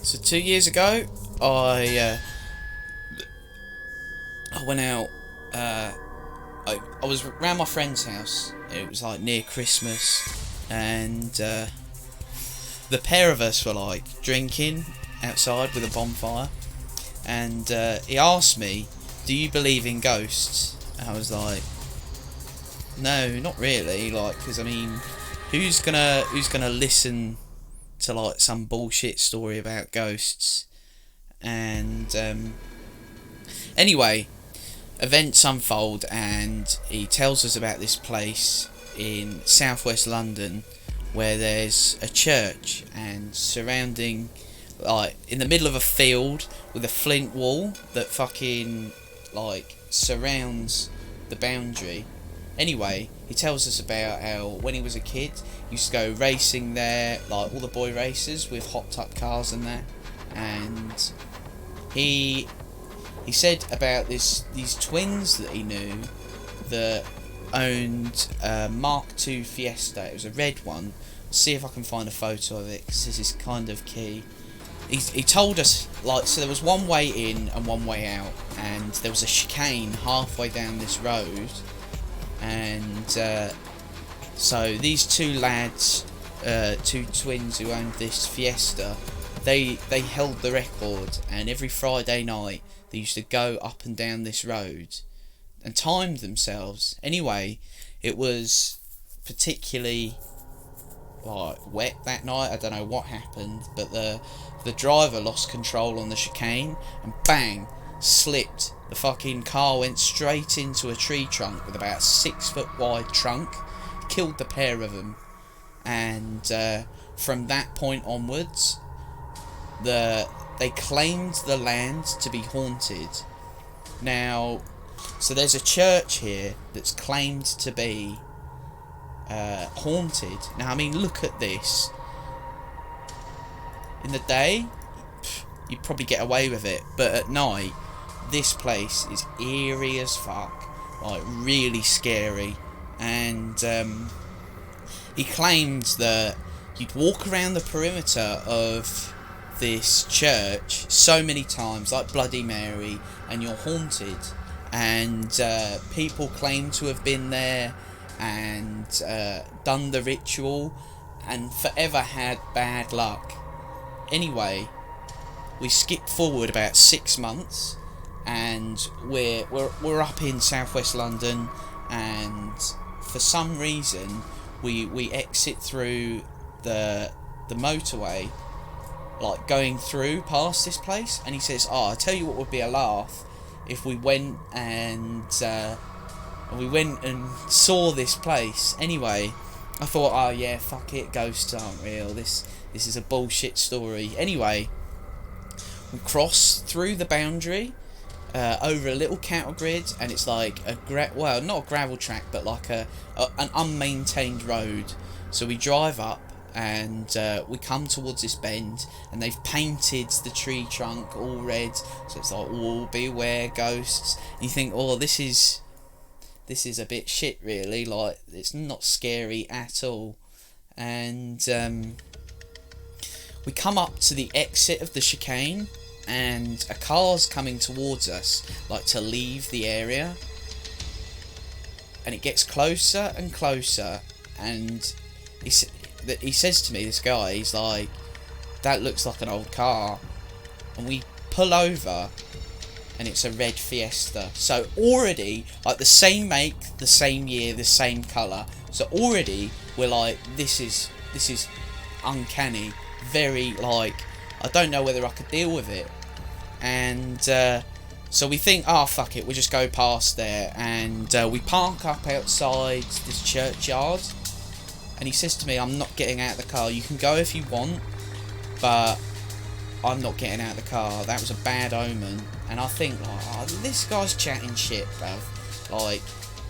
So 2 years ago, I went out. I was around my friend's house. It was like near Christmas, and the pair of us were like drinking outside with a bonfire. And he asked me, "Do you believe in ghosts?" And I was like, "No, not really. Like, because I mean, who's gonna listen to like some bullshit story about ghosts?" And anyway, events unfold, and he tells us about this place in southwest London where there's a church, and surrounding, like, in the middle of a field with a flint wall that fucking like surrounds the boundary. Anyway, he tells us about how when he was a kid he used to go racing there, like all the boy races with hot tub cars and that. And he said about these twins that he knew that owned a Mark II Fiesta. It was a red one. See if I can find a photo of it, because this is kind of key. He told us, like, so there was one way in and one way out, and there was a chicane halfway down this road. And so these two lads, two twins who owned this Fiesta, they held the record, and every Friday night they used to go up and down this road and timed themselves. Anyway, it was particularly like wet that night. I don't know what happened, but the driver lost control on the chicane and bang, slipped. The fucking car went straight into a tree trunk with about a 6 foot wide trunk, killed the pair of them. And from that point onwards, they claimed the land to be haunted. Now, so there's a church here that's claimed to be haunted. Now, I mean, look at this. In the day, you'd probably get away with it, but at night, this place is eerie as fuck, like really scary. And he claimed that you'd walk around the perimeter of this church so many times, like Bloody Mary, and you're haunted. And people claim to have been there and done the ritual and forever had bad luck. Anyway, we skip forward about 6 months, and we're up in southwest London, and for some reason we exit through the motorway, like going through past this place. And he says, "Oh, I tell you what would be a laugh if we went and saw this place." Anyway, I thought, oh yeah, fuck it, ghosts aren't real. This is a bullshit story. Anyway, we cross through the boundary, over a little cattle grid, and it's like well, not a gravel track, but like an unmaintained road. So we drive up, and we come towards this bend, and they've painted the tree trunk all red, so it's like, oh, beware ghosts. And you think, oh, this is a bit shit, really. Like, it's not scary at all. And we come up to the exit of the chicane, and a car's coming towards us, like to leave the area. And it gets closer and closer, and he says to me, this guy, he's like, "That looks like an old car." And we pull over, and it's a red Fiesta. So already, like, the same make, the same year, the same colour. So already we're like, this is uncanny. Very, like, I don't know whether I could deal with it. And so we think, oh fuck it, we'll just go past there. And we park up outside this churchyard. And he says to me, "I'm not getting out of the car. You can go if you want, but I'm not getting out of the car. That was a bad omen." And I think, like, oh, this guy's chatting shit, bruv. Like,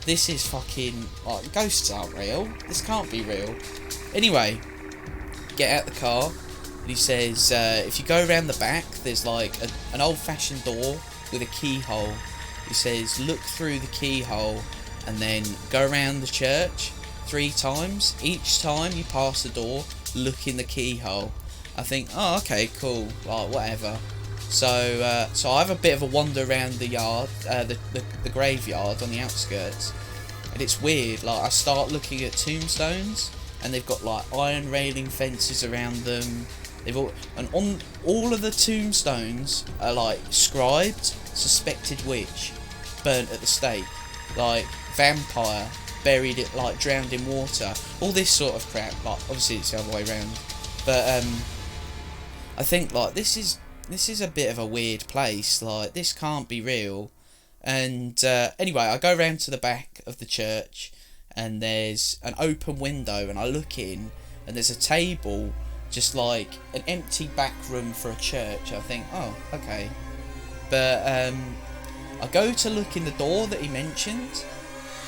this is fucking, like, ghosts aren't real. This can't be real. Anyway, get out the car, and he says, if you go around the back, there's like an old-fashioned door with a keyhole. He says, look through the keyhole, and then go around the church 3 times. Each time you pass the door, look in the keyhole. I think, oh, okay, cool, like whatever. So I have a bit of a wander around the yard, the graveyard on the outskirts, and it's weird. Like I start looking at tombstones, and they've got like iron railing fences around them. And on all of the tombstones are like scribed, suspected witch, burnt at the stake, like vampire, buried it, like drowned in water, all this sort of crap. Like obviously it's the other way around, but I think like this is a bit of a weird place. Like this can't be real. And anyway, I go round to the back of the church, and there's an open window, and I look in, and there's a table, just like an empty back room for a church. I think, oh, okay. But I go to look in the door that he mentioned,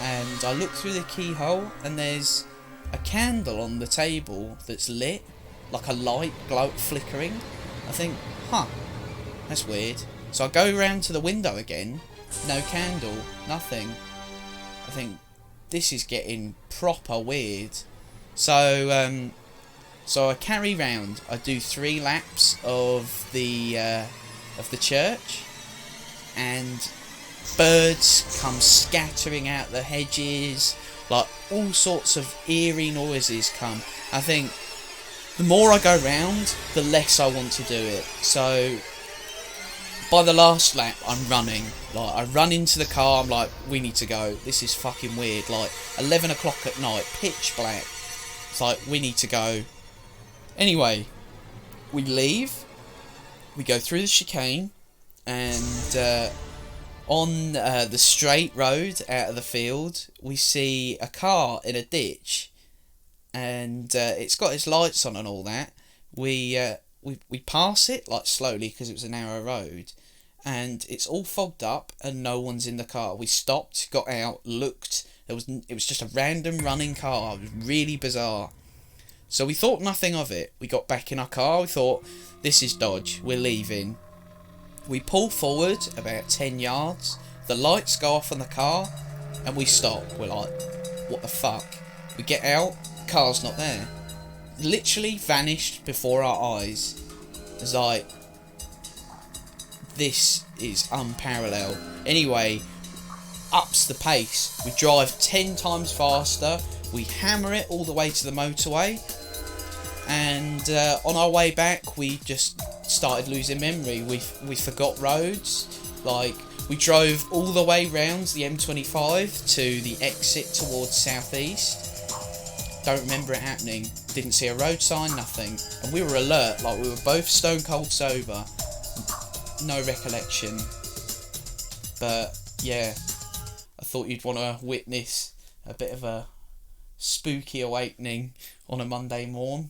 and I look through the keyhole, and there's a candle on the table that's lit, like a light glow flickering. I think, huh, that's weird. So I go round to the window again, no candle, nothing. I think this is getting proper weird. So I carry round. I do 3 laps of the church, and birds come scattering out the hedges, like all sorts of eerie noises come. I think the more I go round, the less I want to do it. So by the last lap, I'm running. Like I run into the car. I'm like, we need to go. This is fucking weird. Like 11 o'clock at night, pitch black. It's like, we need to go. Anyway, we leave. We go through the chicane, and on the straight road out of the field, we see a car in a ditch, and it's got its lights on and all that. We pass it like slowly because it was a narrow road, and it's all fogged up and no one's in the car. We stopped, got out, looked. It was just a random running car. It was really bizarre. So we thought nothing of it. We got back in our car. We thought, this is dodge. We're leaving. We pull forward about 10 yards. The lights go off on the car, and we stop. We're like, what the fuck? We get out. Car's not there. Literally vanished before our eyes. It's like, this is unparalleled. Anyway, ups the pace. We drive 10 times faster. We hammer it all the way to the motorway. And on our way back, we just started losing memory. We forgot roads. Like, we drove all the way round the M25 to the exit towards southeast. Don't remember it happening. Didn't see a road sign, nothing. And we were alert, like we were both stone cold sober. No recollection. But yeah, I thought you'd want to witness a bit of a spooky awakening on a Monday morn.